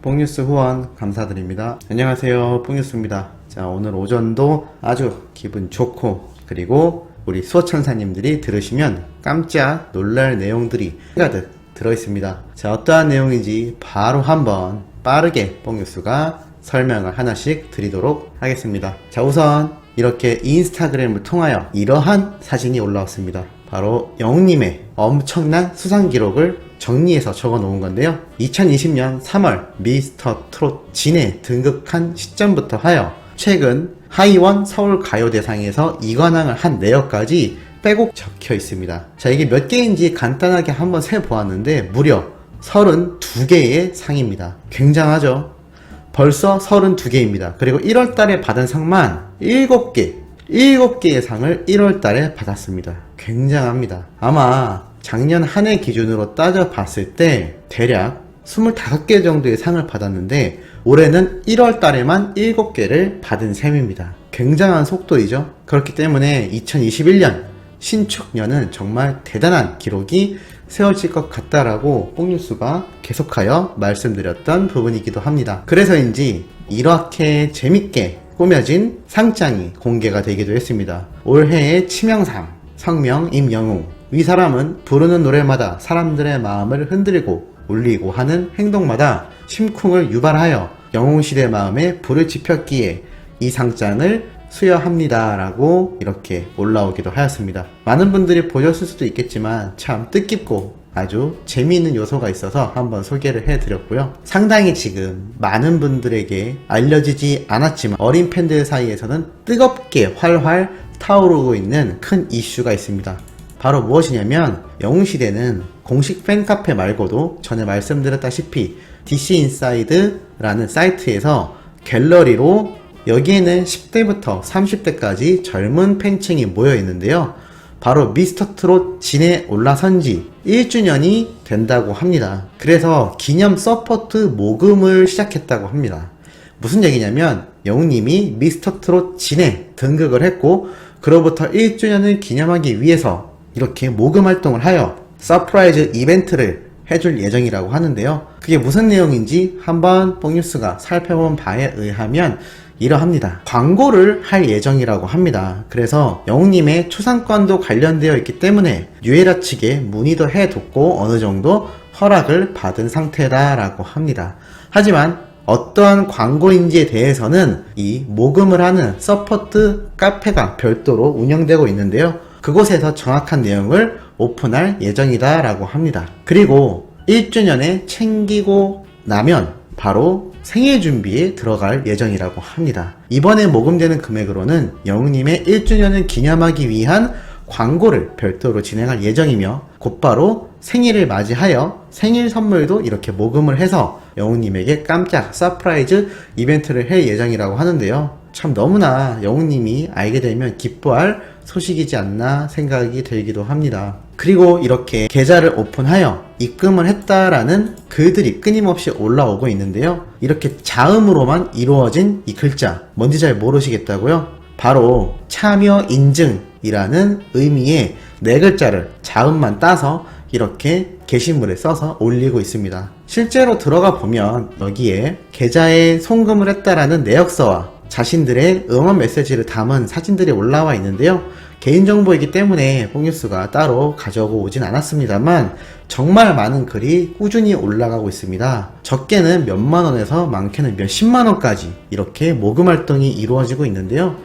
뽕뉴스 후원 감사드립니다. 안녕하세요, 뽕뉴스입니다. 자, 오늘 오전도 아주 기분 좋고, 그리고 우리 수호천사님들이 들으시면 깜짝 놀랄 내용들이 가득 들어있습니다. 자, 어떠한 내용인지 바로 한번 빠르게 뽕뉴스가 설명을 하나씩 드리도록 하겠습니다. 자, 우선 이렇게 인스타그램을 통하여 이러한 사진이 올라왔습니다. 바로 영웅님의 엄청난 수상 기록을 정리해서 적어 놓은 건데요. 2020년 3월 미스터 트롯 진에 등극한 시점부터 하여 최근 하이원 서울가요대상에서 2관왕을 한 내역까지 빼곡 적혀 있습니다. 자, 이게 몇 개인지 간단하게 한번 세보았는데 무려 32개의 상입니다. 굉장하죠? 벌써 32개입니다. 그리고 1월달에 받은 상만 7개의 상을 1월달에 받았습니다. 굉장합니다. 아마 작년 한 해 기준으로 따져봤을 때 대략 25개 정도의 상을 받았는데 올해는 1월달에만 7개를 받은 셈입니다. 굉장한 속도이죠. 그렇기 때문에 2021년 신축년은 정말 대단한 기록이 세워질 것 같다라고 뽕뉴스가 계속하여 말씀드렸던 부분이기도 합니다. 그래서인지 이렇게 재밌게 꾸며진 상장이 공개가 되기도 했습니다. 올해의 치명상, 성명 임영웅. 이 사람은 부르는 노래마다 사람들의 마음을 흔들고 울리고 하는 행동마다 심쿵을 유발하여 영웅시대 마음에 불을 지폈기에 이 상장을 수여합니다 라고 이렇게 올라오기도 하였습니다. 많은 분들이 보셨을 수도 있겠지만 참 뜻깊고 아주 재미있는 요소가 있어서 한번 소개를 해드렸고요. 상당히 지금 많은 분들에게 알려지지 않았지만 어린 팬들 사이에서는 뜨겁게 활활 타오르고 있는 큰 이슈가 있습니다. 바로 무엇이냐면 영웅시대는 공식 팬카페 말고도 전에 말씀드렸다시피 DC인사이드라는 사이트에서 갤러리로 여기에는 10대부터 30대까지 젊은 팬층이 모여 있는데요. 바로 미스터 트롯 진에 올라선 지 1주년이 된다고 합니다. 그래서 기념 서포트 모금을 시작했다고 합니다. 무슨 얘기냐면 영웅님이 미스터 트롯 진에 등극을 했고 그로부터 1주년을 기념하기 위해서 이렇게 모금 활동을 하여 서프라이즈 이벤트를 해줄 예정이라고 하는데요. 그게 무슨 내용인지 한번 뽕뉴스가 살펴본 바에 의하면 이러합니다. 광고를 할 예정이라고 합니다. 그래서 영웅님의 초상권도 관련되어 있기 때문에 뉴에라 측에 문의도 해뒀고 어느 정도 허락을 받은 상태다라고 합니다. 하지만 어떠한 광고인지에 대해서는 이 모금을 하는 서포트 카페가 별도로 운영되고 있는데요. 그곳에서 정확한 내용을 오픈할 예정이다 라고 합니다. 그리고 1주년에 챙기고 나면 바로 생일 준비에 들어갈 예정이라고 합니다. 이번에 모금되는 금액으로는 영웅님의 1주년을 기념하기 위한 광고를 별도로 진행할 예정이며 곧바로 생일을 맞이하여 생일 선물도 이렇게 모금을 해서 영웅님에게 깜짝 서프라이즈 이벤트를 할 예정이라고 하는데요. 참 너무나 영웅님이 알게 되면 기뻐할 소식이지 않나 생각이 들기도 합니다. 그리고 이렇게 계좌를 오픈하여 입금을 했다라는 글들이 끊임없이 올라오고 있는데요. 이렇게 자음으로만 이루어진 이 글자 뭔지 잘 모르시겠다고요? 바로 참여 인증이라는 의미의 4글자를 자음만 따서 이렇게 게시물에 써서 올리고 있습니다. 실제로 들어가 보면 여기에 계좌에 송금을 했다라는 내역서와 자신들의 응원 메시지를 담은 사진들이 올라와 있는데요. 개인정보이기 때문에 뽕뉴스가 따로 가져오고 오진 않았습니다만 정말 많은 글이 꾸준히 올라가고 있습니다. 적게는 몇만원에서 많게는 몇십만원까지 이렇게 모금 활동이 이루어지고 있는데요.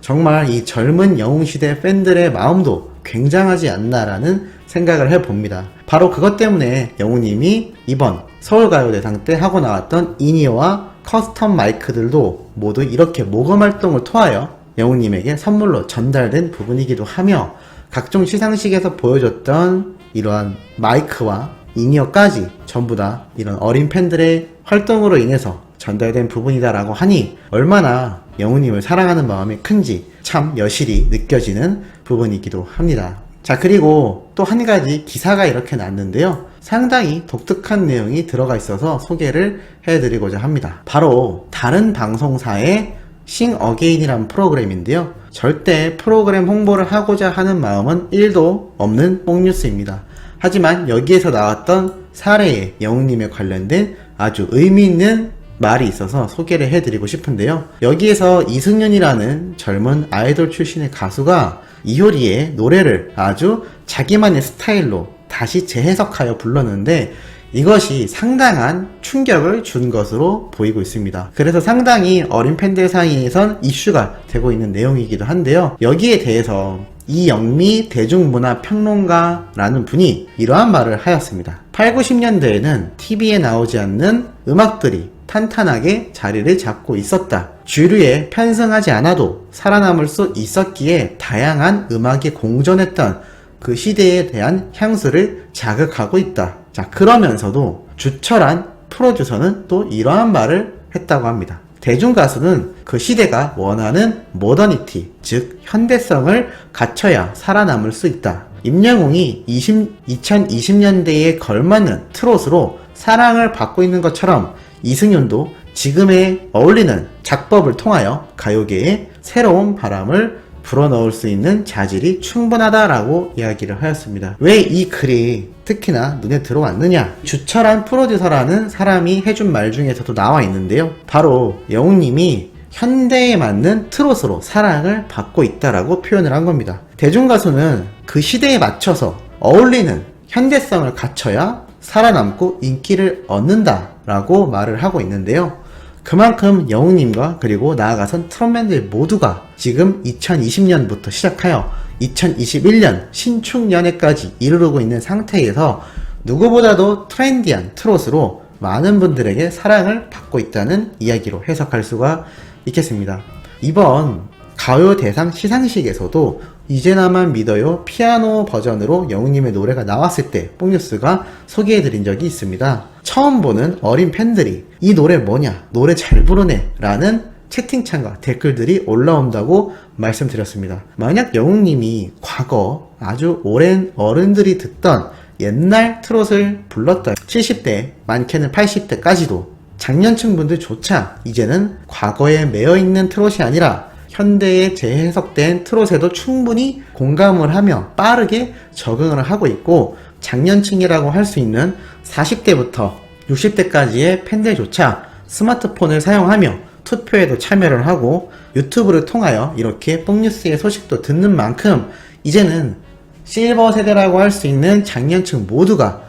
정말 이 젊은 영웅시대 팬들의 마음도 굉장하지 않나라는 생각을 해봅니다. 바로 그것 때문에 영웅님이 이번 서울가요대상 때 하고 나왔던 인이어와 커스텀 마이크들도 모두 이렇게 모금 활동을 통하여 영웅님에게 선물로 전달된 부분이기도 하며 각종 시상식에서 보여줬던 이러한 마이크와 인이어까지 전부 다 이런 어린 팬들의 활동으로 인해서 전달된 부분이다라고 하니 얼마나 영웅님을 사랑하는 마음이 큰지 참 여실히 느껴지는 부분이기도 합니다. 자, 그리고 또 한 가지 기사가 이렇게 났는데요. 상당히 독특한 내용이 들어가 있어서 소개를 해드리고자 합니다. 바로 다른 방송사의 싱 어게인이라는 프로그램인데요. 절대 프로그램 홍보를 하고자 하는 마음은 1도 없는 뽕뉴스입니다. 하지만 여기에서 나왔던 사례의 영웅님에 관련된 아주 의미 있는 말이 있어서 소개를 해드리고 싶은데요. 여기에서 이승윤이라는 젊은 아이돌 출신의 가수가 이효리의 노래를 아주 자기만의 스타일로 다시 재해석하여 불렀는데 이것이 상당한 충격을 준 것으로 보이고 있습니다. 그래서 상당히 어린 팬들 사이에선 이슈가 되고 있는 내용이기도 한데요. 여기에 대해서 이영미 대중문화평론가라는 분이 이러한 말을 하였습니다. 8, 90년대에는 TV에 나오지 않는 음악들이 탄탄하게 자리를 잡고 있었다. 주류에 편승하지 않아도 살아남을 수 있었기에 다양한 음악이 공존했던 그 시대에 대한 향수를 자극하고 있다. 자, 그러면서도 주철한 프로듀서는 또 이러한 말을 했다고 합니다. 대중가수는 그 시대가 원하는 모더니티, 즉 현대성을 갖춰야 살아남을 수 있다. 임영웅이 2020년대에 걸맞는 트롯으로 사랑을 받고 있는 것처럼 이승윤도 지금에 어울리는 작법을 통하여 가요계에 새로운 바람을 불어넣을 수 있는 자질이 충분하다라고 이야기를 하였습니다. 왜 이 글이 특히나 눈에 들어왔느냐? 주철한 프로듀서라는 사람이 해준 말 중에서도 나와 있는데요. 바로 영웅님이 현대에 맞는 트롯으로 사랑을 받고 있다라고 표현을 한 겁니다. 대중가수는 그 시대에 맞춰서 어울리는 현대성을 갖춰야 살아남고 인기를 얻는다라고 말을 하고 있는데요. 그만큼 영웅님과 그리고 나아가선 트롯맨들 모두가 지금 2020년부터 시작하여 2021년 신축년에까지 이르르고 있는 상태에서 누구보다도 트렌디한 트롯으로 많은 분들에게 사랑을 받고 있다는 이야기로 해석할 수가 있겠습니다. 이번 가요대상 시상식에서도 이제 나만 믿어요 피아노 버전으로 영웅님의 노래가 나왔을 때 뽕뉴스가 소개해드린 적이 있습니다. 처음 보는 어린 팬들이 이 노래 뭐냐, 노래 잘 부르네 라는 채팅창과 댓글들이 올라온다고 말씀드렸습니다. 만약 영웅님이 과거 아주 오랜 어른들이 듣던 옛날 트롯을 불렀던 70대 많게는 80대까지도 장년층 분들조차 이제는 과거에 매여있는 트롯이 아니라 현대에 재해석된 트롯에도 충분히 공감을 하며 빠르게 적응을 하고 있고 장년층이라고 할 수 있는 40대부터 60대까지의 팬들조차 스마트폰을 사용하며 투표에도 참여를 하고 유튜브를 통하여 이렇게 뽕뉴스의 소식도 듣는 만큼 이제는 실버 세대라고 할 수 있는 장년층 모두가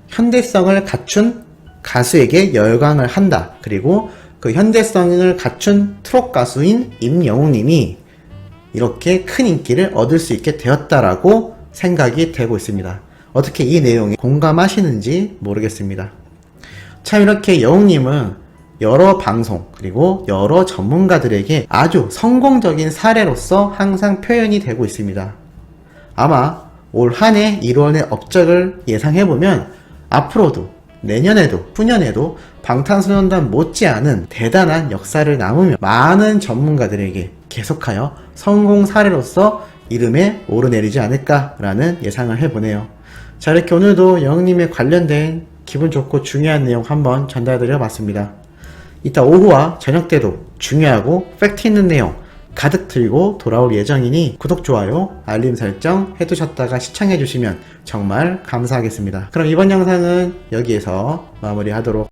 현대성을 갖춘 가수에게 열광을 한다. 그리고 그 현대성을 갖춘 트롯 가수인 임영웅님이 이렇게 큰 인기를 얻을 수 있게 되었다라고 생각이 되고 있습니다. 어떻게 이 내용에 공감하시는지 모르겠습니다. 참 이렇게 영웅님은 여러 방송 그리고 여러 전문가들에게 아주 성공적인 사례로서 항상 표현이 되고 있습니다. 아마 올 한 해 1월의 업적을 예상해보면 앞으로도 내년에도 후년에도 방탄소년단 못지않은 대단한 역사를 남으며 많은 전문가들에게 계속하여 성공 사례로서 이름에 오르내리지 않을까라는 예상을 해보네요. 자, 이렇게 오늘도 영웅님에 관련된 기분 좋고 중요한 내용 한번 전달드려 봤습니다. 이따 오후와 저녁 때도 중요하고 팩트 있는 내용 가득 들고 돌아올 예정이니 구독, 좋아요, 알림 설정 해두셨다가 시청해주시면 정말 감사하겠습니다. 그럼 이번 영상은 여기에서 마무리하도록